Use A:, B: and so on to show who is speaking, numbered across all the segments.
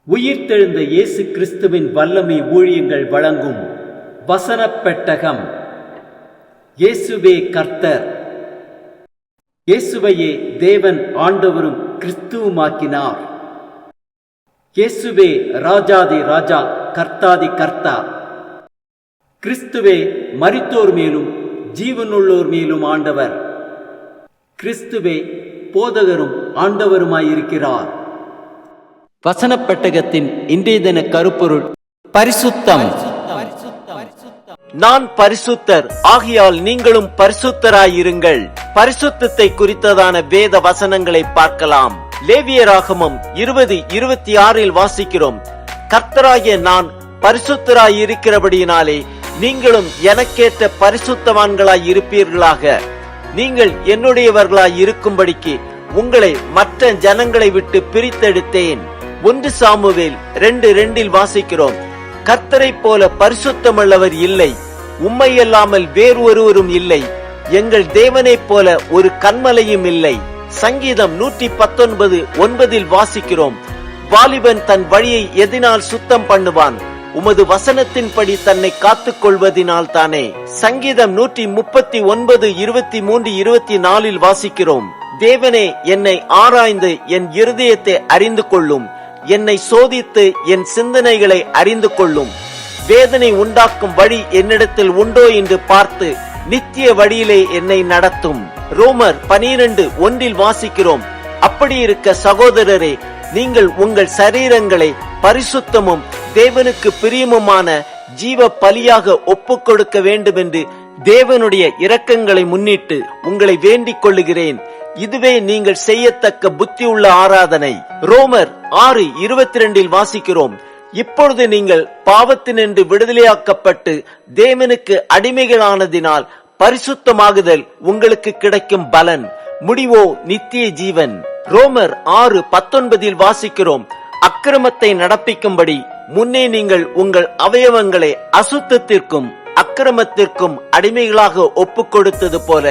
A: உயிர்த்தெழுந்த இயேசு கிறிஸ்துவின் வல்லமை ஊழியங்கள் வழங்கும் வசனப் பெட்டகம். இயேசுவே கர்த்தர். இயேசுவையே தேவன் ஆண்டவரும் கிறிஸ்துவுமாக்கினார். இயேசுவே ராஜாதி ராஜா, கர்த்தாதி கர்த்தா. கிறிஸ்துவே மரித்தோர் மேலும் ஜீவனுள்ளோர் மேலும் ஆண்டவர். கிறிஸ்துவே போதகரும் ஆண்டவருமாயிருக்கிறார். வசனப் பெட்டகத்தின் இன்றைய தின கருப்பொருள் பரிசுத்தம்.
B: நான் பரிசுத்தர், ஆகையால் நீங்களும் பரிசுத்தராயிருங்கள். பரிசுத்தத்தை குறித்ததான வேத வசனங்களை பார்க்கலாம். லேவியராகமம் 20:26 வாசிக்கிறோம், கர்த்தராகிய நான் பரிசுத்தராயிருக்கிறபடியினாலே நீங்களும் எனக்கேற்ற பரிசுத்தவான்களாய் இருப்பீர்களாக. நீங்கள் என்னுடையவர்களாய் இருக்கும்படிக்கு உங்களை மற்ற ஜனங்களை விட்டு பிரித்தெடுத்தேன். 1 சாமுவேல் 2:2 வாசிக்கிறோம், கர்த்தரைப் போல பரிசுத்தமுள்ளவர் இல்லை, உம்மையல்லாமல் வேறு ஒருவரும் இல்லை, எங்கள் தேவனைப் போல ஒரு கன்மலையும் இல்லை. சங்கீதம் 119:9 வாசிக்கிறோம், வாலிபன் தன் வழியை எதினால் சுத்தம் பண்ணுவான், உமது வசனத்தின்படி தன்னை காத்துக் கொள்வதினால் தானே. சங்கீதம் 139:23-24 வாசிக்கிறோம், தேவனே என்னை ஆராய்ந்து என் இருதயத்தை அறிந்து கொள்ளும், என்னை சோதித்து என் சிந்தனைகளை அறிந்து கொள்ளும். வேதனை உண்டாக்கும் வழி என்னிடத்தில் உண்டோ என்று பார்த்து நித்திய வழியிலே என்னை நடத்தும். ரோமர் 12:1 வாசிக்கிறோம், அப்படி இருக்க சகோதரரே, நீங்கள் உங்கள் சரீரங்களை பரிசுத்தமும் தேவனுக்கு பிரியமுமான ஜீவ பலியாக ஒப்புக் கொடுக்க வேண்டும் என்று தேவனுடைய இரக்கங்களை முன்னிட்டு உங்களை வேண்டிக் கொள்ளுகிறேன். இதுவே நீங்கள் செய்யத்தக்க புத்தி உள்ள ஆராதனை. ரோமர் 6:22 வாசிக்கிறோம், இப்பொழுது நீங்கள் பாவத்தினின்று விடுதலையாக்கப்பட்டு தேவனுக்கு அடிமைகளானதினால் பரிசுத்தமாகுதல் உங்களுக்கு கிடைக்கும் பலன், முடிவோ நித்திய ஜீவன். ரோமர் 6:19 வாசிக்கிறோம், அக்கிரமத்தை நடப்பிக்கும்படி முன்னே நீங்கள் உங்கள் அவயவங்களை அசுத்தத்திற்கும் அக்கிரமத்திற்கும் அடிமைகளாக ஒப்புக் கொடுத்தது போல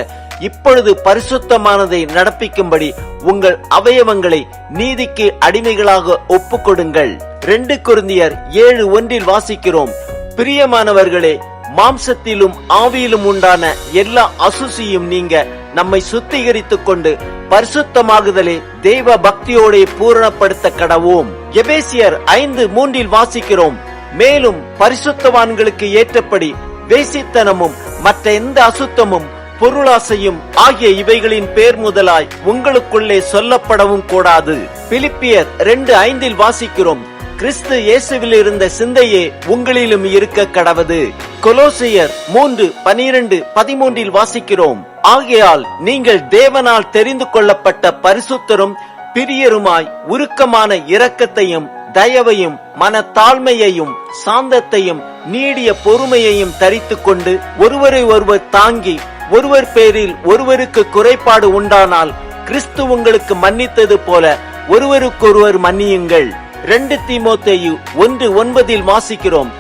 B: இப்பொழுது பரிசுத்தமானதை நடப்பிக்கும்படி உங்கள் அவயவங்களை நீதிக்கு அடிமைகளாக ஒப்புக் கொடுங்கள். 2 கொரிந்தியர் 7:1 வாசிக்கிறோம், பிரியமானவர்களே, மாம்சத்திலும் ஆவியிலும் உண்டான எல்லா அசுசியும் நீங்க நம்மை சுத்திகரித்துக் கொண்டு பரிசுத்தமாகுதலே தெய்வ பக்தியோட பூரணப்படுத்த கடவோம். எபேசியர் 5:3 வாசிக்கிறோம், மேலும் பரிசுத்தவான்களுக்கு ஏற்றபடி வேசித்தனமும் மற்ற எந்த அசுத்தமும் பொருளாசையும் ஆகிய இவைகளின் பேர் முதலாய் உங்களுக்குள்ளே சொல்லப்படவும் கூடாது. பிலிப்பியர் 2:5 வாசிக்கிறோம், கிறிஸ்து இயேசுவில் இருந்த சிந்தையே உங்களிலும் இருக்க கடவது. கொலோசியர் 3:12-13 வாசிக்கிறோம், ஆகையால் நீங்கள் தேவனால் தெரிந்து கொள்ளப்பட்ட பரிசுத்தரும் பிரியருமாய் உருக்கமான இரக்கத்தையும் தயவையும் மனத்தாழ்மையையும் சாந்தத்தையும் நீடிய பொறுமையையும் தரித்துக் கொண்டு ஒருவரை ஒருவர் தாங்கி ஒருவர் பேரில் ஒருவருக்கு குறைபாடு உண்டானால் கிறிஸ்து உங்களுக்கு மன்னித்தது போல ஒருவருக்கொருவர் மன்னியுங்கள். 2 தீமோத்தேயு 1:9 வாசிக்கிறோம்,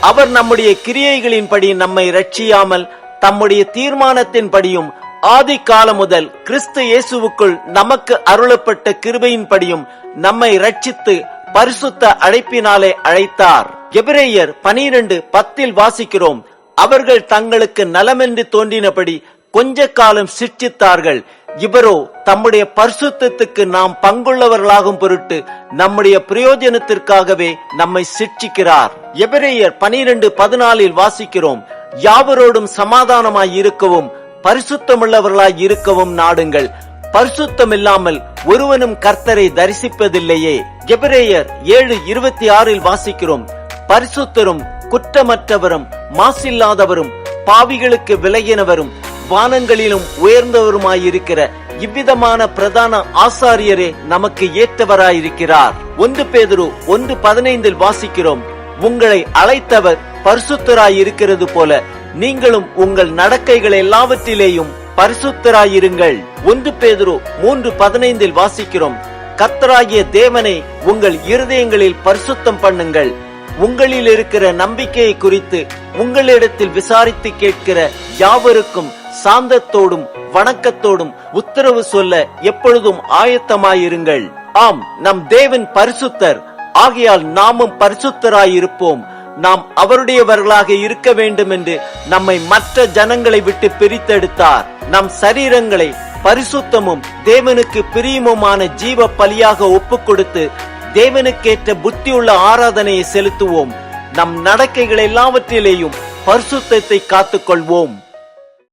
B: அவர் நம்முடைய கிரியைகளின்படி நம்மை ரட்சியாமல் தம்முடைய தீர்மானத்தின்படியும் ஆதி காலம் முதல் கிறிஸ்து இயேசுவுக்குள் நமக்கு அருளப்பட்ட கிருபையின்படியும் நம்மை ரட்சித்து பரிசுத்த அழைப்பினாலே அழைத்தார். எபிரேயர் 12:10 வாசிக்கிறோம், அவர்கள் தங்களுக்கு நலமென்று தோன்றினபடி கொஞ்ச காலம் சிட்சித்தார்கள், இவரோ தம்முடைய பரிசுத்தத்துக்கு நாம் பங்குள்ளவர்களாகும் பொருட்டு நம்முடைய பிரயோஜனத்திற்காகவே நம்மை சிட்சிக்கிறார். எபிரேயர் 12:14 வாசிக்கிறோம், யாவரோடும் சமாதானமாய் இருக்கவும் பரிசுத்தமுள்ளவர்களாய் இருக்கவும் நாடுங்கள், பரிசுத்தம் இல்லாமல் ஒருவனும் கர்த்தரை தரிசிப்பதில்லையே. எபிரேயர் 7:26 வாசிக்கிறோம், பரிசுத்தரும் குற்றமற்றவரும் மாசில்லாதவரும் பாவிகளுக்கு விலகினவரும் வானங்களிலும் உயர்ந்தவருமாயிருக்கிற இவ்விதமான பிரதான ஆசாரியரே நமக்கு ஏற்றவராயிருக்கிறார். 1 பேதுரு 1:15 வாசிக்கிறோம், உங்களை அழைத்தவர் பரிசுத்தராயிருக்கிறது போல நீங்களும் உங்கள் நடக்கைகள் எல்லாவற்றிலேயும் பரிசுத்தராயிருங்கள். 1 பேதுரு 3:15 வாசிக்கிறோம், கர்த்தராகிய தேவனை உங்கள் இருதயங்களில் பரிசுத்தம் பண்ணுங்கள், உங்களில் இருக்கிற நம்பிக்கையை குறித்து உங்களிடத்தில் விசாரித்து கேட்கிற யாவருக்கும் சாந்தத்தோடும் வணக்கத்தோடும் உத்தரவு சொல்ல எப்பொழுதும் ஆயத்தமாயிருங்கள். ஆம், நம் தேவன் பரிசுத்தர், ஆகையால் நாமும் பரிசுத்தராயிருப்போம். நாம் அவருடையவர்களாக இருக்க வேண்டும் என்று நம்மை மற்ற ஜனங்களை விட்டு பிரித்தெடுத்தார். நம் சரீரங்களை பரிசுத்தமும் தேவனுக்கு பிரியமுமான ஜீவ பலியாக ஒப்புக் கொடுத்து தேவனுக்கேற்ற புத்தியுள்ள ஆராதனையை செலுத்துவோம். நம் நடக்கைகள் எல்லாவற்றிலேயும் பரிசுத்தத்தை காத்துக்கொள்வோம்.